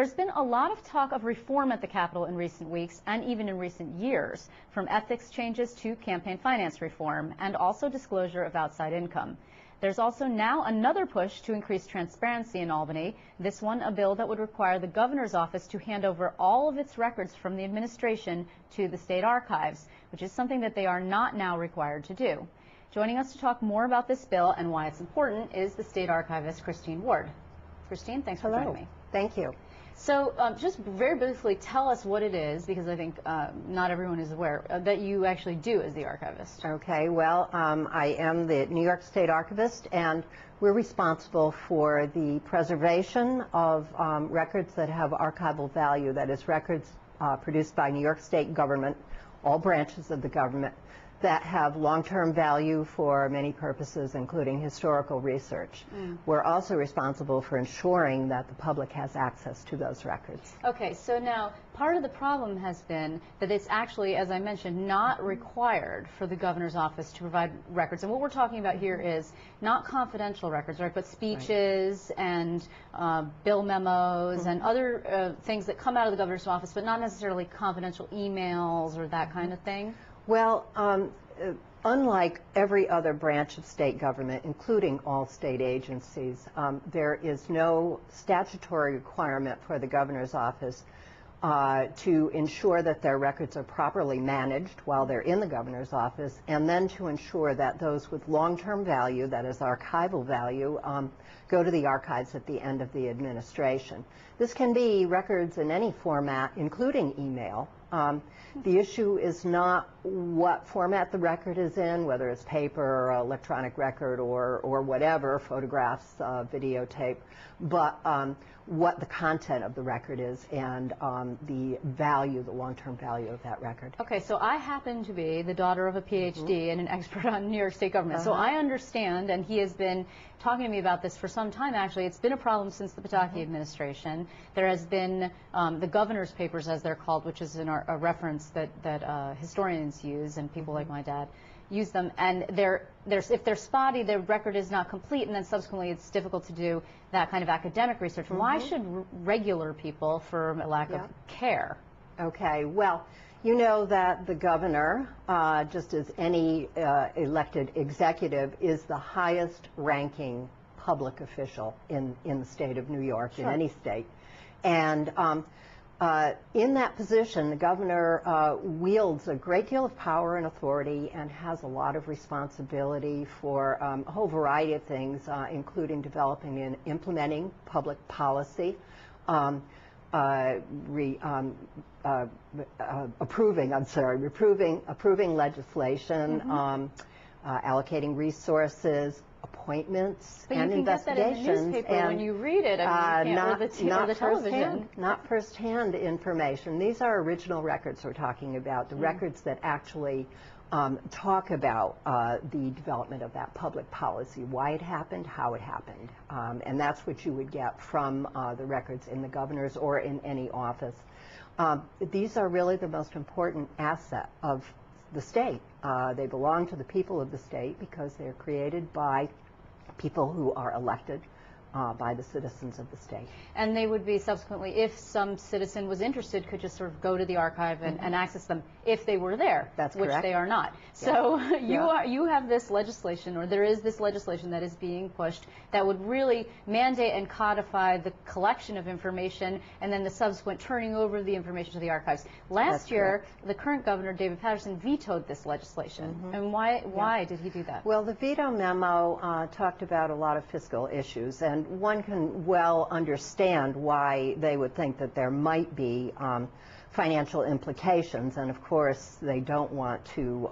There's been a lot of talk of reform at the Capitol in recent weeks and even in recent years, from ethics changes to campaign finance reform and also disclosure of outside income. There's also now another push to increase transparency in Albany, this one a bill that would require the governor's office to hand over all of its records from the administration to the state archives, which is something that they are not now required to do. Joining us to talk more about this bill and why it's important is the state archivist, Christine Ward. Christine, thanks for joining me. Thank you. So just very briefly, tell us what it is, because I think not everyone is aware, that you actually do as the archivist. Okay, well, I am the New York State Archivist, and we're responsible for the preservation of records that have archival value, that is, records produced by New York State government, all branches of the government, that have long-term value for many purposes, including historical research. We're also responsible for ensuring that the public has access to those records. Okay, so now part of the problem has been that it's actually, as I mentioned, not required for the governor's office to provide records. And what we're talking about here is not confidential records, right, but speeches and bill memos and other things that come out of the governor's office, but not necessarily confidential emails or that kind of thing. Well, unlike every other branch of state government, including all state agencies, there is no statutory requirement for the governor's office to ensure that their records are properly managed while they're in the governor's office, and then to ensure that those with long-term value, that is archival value, go to the archives at the end of the administration. This can be records in any format, including email. The issue is not what format the record is in, whether it's paper or electronic record or whatever, photographs, videotape, but what the content of the record is and the value, the long-term value of that record. Okay, so I happen to be the daughter of a PhD and an expert on New York State government, so I understand, and he has been talking to me about this for some time actually. It's been a problem since the Pataki administration. There has been the governor's papers, as they're called, which is a reference that historians use, and people like my dad use them, and if they're spotty, their record is not complete, and then subsequently it's difficult to do that kind of academic research. Why should regular people, for a lack of care? Okay, well, you know that the governor, just as any elected executive, is the highest ranking public official in the state of New York, in any state. And in that position, the governor wields a great deal of power and authority and has a lot of responsibility for a whole variety of things, including developing and implementing public policy, approving legislation, allocating resources, appointments, and investigations. But you can get that in the newspaper when you read it, I mean, or the television. Not first-hand information. These are original records we're talking about, the records that actually talk about the development of that public policy, why it happened, how it happened. And that's what you would get from the records in the governor's or in any office. These are really the most important asset of the state. They belong to the people of the state because they're created by people who are elected by the citizens of the state. And they would be subsequently, if some citizen was interested, could just sort of go to the archive and access them if they were there. That's which correct. They are not. So you have this legislation, or there is this legislation that is being pushed that would really mandate and codify the collection of information and then the subsequent turning over of the information to the archives. Last year, the current governor, David Paterson, vetoed this legislation. And why did he do that? Well, the veto memo talked about a lot of fiscal issues, and one can well understand why they would think that there might be financial implications, and of course they don't want to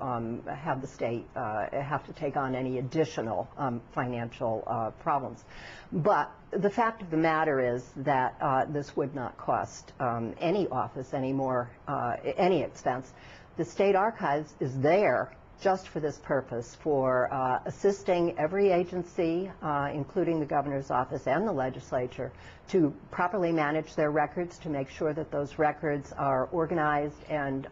have the state have to take on any additional financial problems. But the fact of the matter is that this would not cost any office any expense. The state archives is there just for this purpose, for assisting every agency, including the governor's office and the legislature, to properly manage their records, to make sure that those records are organized and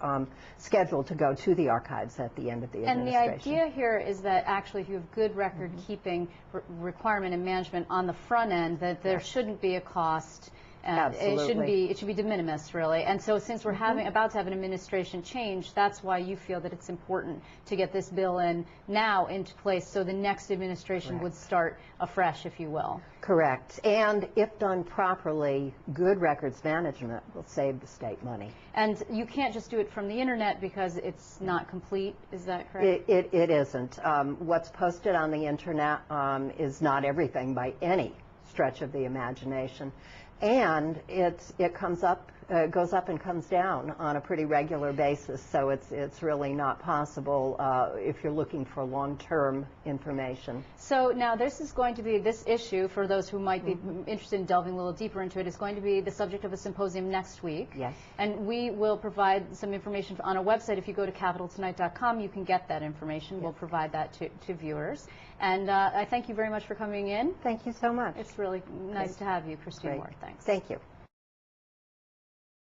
scheduled to go to the archives at the end of the administration. And the idea here is that actually if you have good record keeping requirement and management on the front end, that there shouldn't be a cost And Absolutely. it should be de minimis, really. And so since we're about to have an administration change, that's why you feel that it's important to get this bill in now into place so the next administration would start afresh, if you will. Correct. And if done properly, good records management will save the state money. And you can't just do it from the internet because it's not complete, is that correct? It isn't. What's posted on the internet is not everything by any stretch of the imagination. And it comes up, goes up and comes down on a pretty regular basis, so it's really not possible if you're looking for long-term information. So now this is going to be, this issue, for those who might be interested in delving a little deeper into it, is going to be the subject of a symposium next week. Yes. And we will provide some information on a website. If you go to CapitalTonight.com, you can get that information. Yes. We'll provide that to viewers. And I thank you very much for coming in. Thank you so much. It's really nice to have you, Christine Ward. Thanks. Thank you.